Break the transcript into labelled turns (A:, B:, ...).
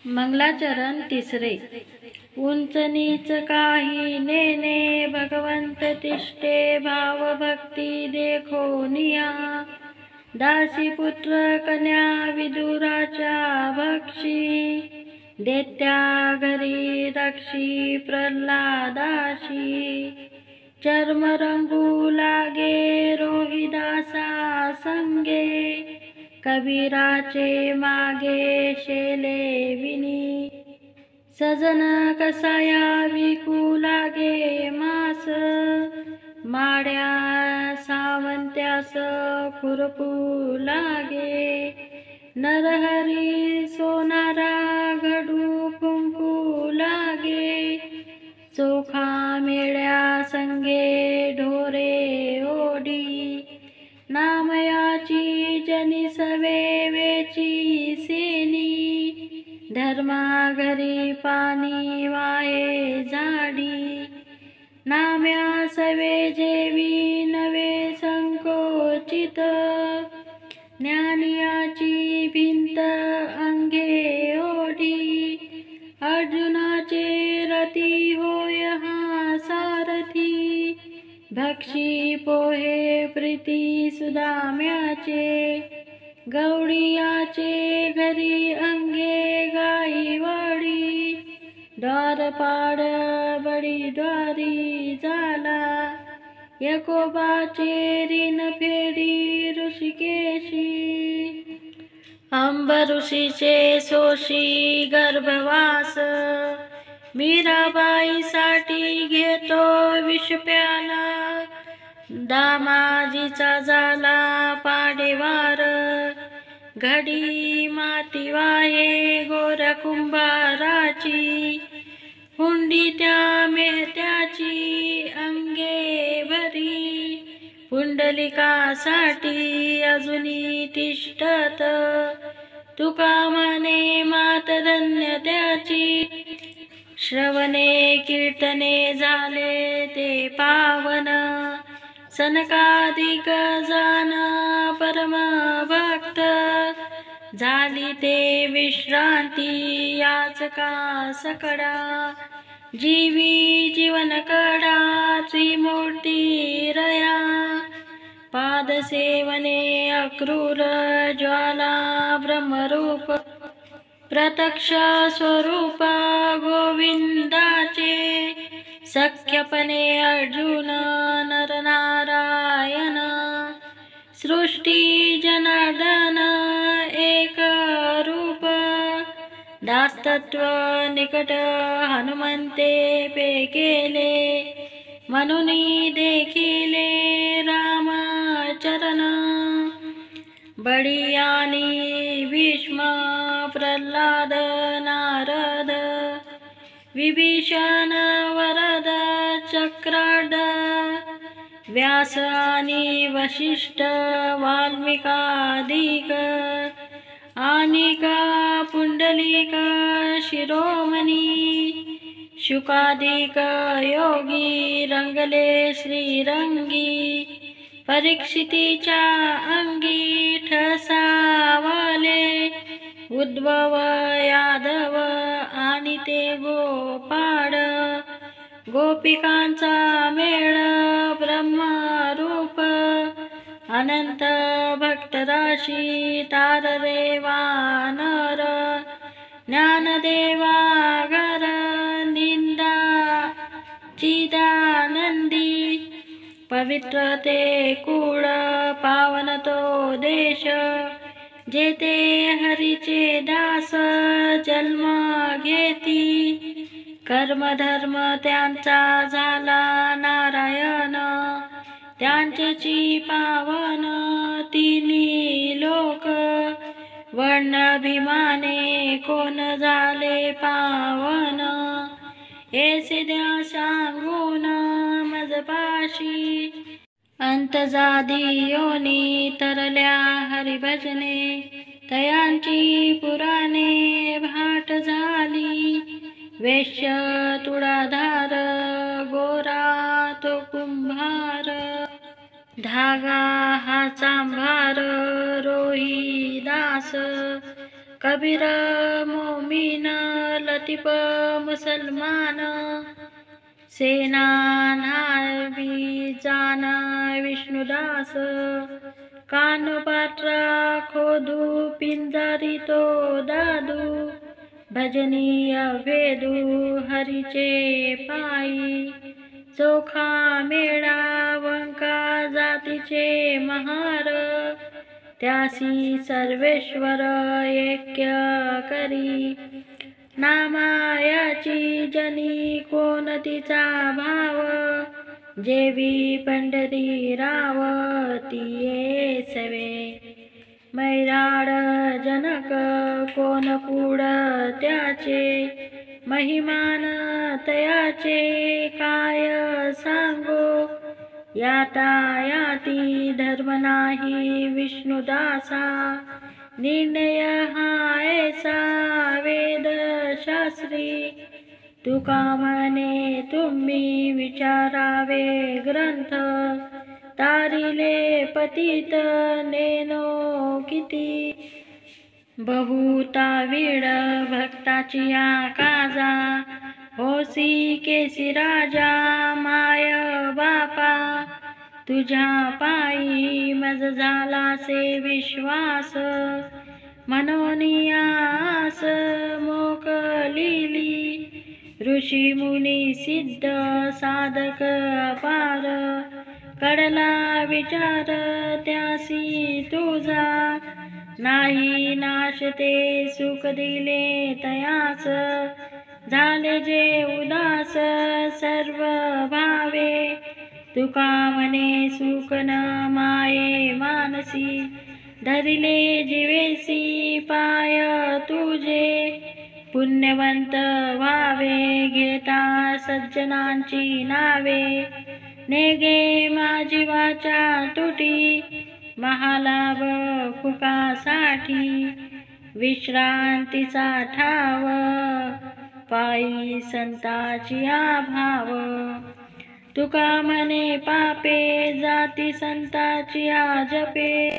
A: मंगलाचरण तिसरे। उंच नीच काही नेने, भगवंत तिष्ठे भाव भक्ती देखो निया। दासी पुत्र कन्या विदुराच्या भक्षी, देत्या घरी रक्षी प्रल्हादाशी। चर्म रंगू लागे रोहिदासा संगे, कबीराचे मागे शेले विनी। सजन कसाया विकू लागे मास, माड्या सावंत्यास खुरपू लागे। नरहरी सोनारा घडू फुंकू लागे, चोखा मेळ्या संगे ढोरे ओढी। नामयाची जनी सवेवेची सेनी, धर्मा घरी पाणी वाये झाडी। नाम्या सवे जेवी नवे संकोचित, ज्ञानियाची भिंत अंगे ओढी। अर्जुनाचे रती होय हा सारथी, भक्षी पोहे प्रीती सुदाम्याचे। गवळीयाचे घरी अंगे गाई वाडी, द्वारपाड बडी द्वारी झाला। यकोबाचे ऋण फेडी ऋषिकेशी, अंबऋषीचे सोशी गर्भवास। मीराबाईसाठी घेतो विष प्याला, दामाजीचा झाला पाडेवार। घडी माती वाहे गोऱ्या कुंभाराची, हुंडी त्या मेहत्याची अंगे भरी। पुंडलिकासाठी अजूनी तिष्ठत, तुका म्हणे मात धन्य त्याची। श्रवणे कीर्तने झाले ते पावन, सनकादिक जान परम भक्त। झाली ते विश्रांती याचका सकडा, जीवी जीवन कडा त्रिमूर्ती रया। पादसेवने अक्रूर ज्वाला ब्रह्मरूप, प्रत्यक्ष स्वरूप गोविंदाचे। सख्यपणे अर्जुन नरनारायण, सृष्टी जनार्दन एक रूप। दासतत्व निकट हनुमंते पे केले, म्हणून देखिले रामचरण। बळीयानी भीष्म प्रल्हाद नारद, विभीषण वरद चक्रार्ध। व्यास आणि वशिष्ठ वाल्मिकादिक, आनिका पुंडलिक शिरोमणी। शुकादिक योगी रंगले श्रीरंगी, परीक्षितीच्या अंगी ठसावले। उद्धव यादव आणि ते गोपाळ, गोपिकांचा मेळ ब्रह्मरूप। अनंत भक्तराशी ताररे वानर, ज्ञानदेवा घर निंदा चिदानंदी। पवित्र ते कुळ पावन तो देश, जेते हरीचे दास जन्म घेती। कर्मधर्म त्यांचा झाला नारायण, त्यांचेची पावन तिन्ही लोक। वर्णाभिमाने कोण झाले पावन, ऐसे द्या सांगून मजपाशी। अंतजादी योनी तरल्या हरिभजने, तयांची पुराणे भाट झाली। वेश्य तुळाधार गोरा तो कुंभार, धागा हा चांभार रोहिदास। कबीर मोमीन कतिप मुसलमान सेना नावी जान विष्णुदास कान पात्रा खोदू पिंजारी तो दादू भजनीय वेदू हरीचे पायी चोखा मेळा वंका जातीचे महार त्यासी सर्वेश्वर ऐक्य करी नामायाची जनी कोण तिचा भाव जेवी पंढरी राव तिये सवे मैराड जनक कोण कूड त्याचे महिमान तयाचे काय सांगो याता याती धर्म नाही विष्णुदासा निर्णय हा ऐसा वेद शास्त्री तुका म्हणे तुम्ही विचारावे ग्रंथ तारिले पतित नेनो किती बहुता वेळ भक्ताची काजा होसी केसी राजा माय बापा तुझ्या पायी मज झालासे विश्वास म्हणून आस मोकलिली ऋषी मुनी सिद्ध साधक अपार कडला विचार त्यासी तुझा नाही नाश ते सुख दिले तयास झाले जे उदास सर्व भावे तुका म्हणे सुख न माये मानसी धरिले जीवेसी पाय तुझे पुण्यवंत व्हावे घेता सज्जनांची नावे नेगे माझी वाचा तुटी महालाभ फुकासाठी विश्रांतीचा ठाव पायी संताची भाव तुका म्हणे पापे जाती संताची जपे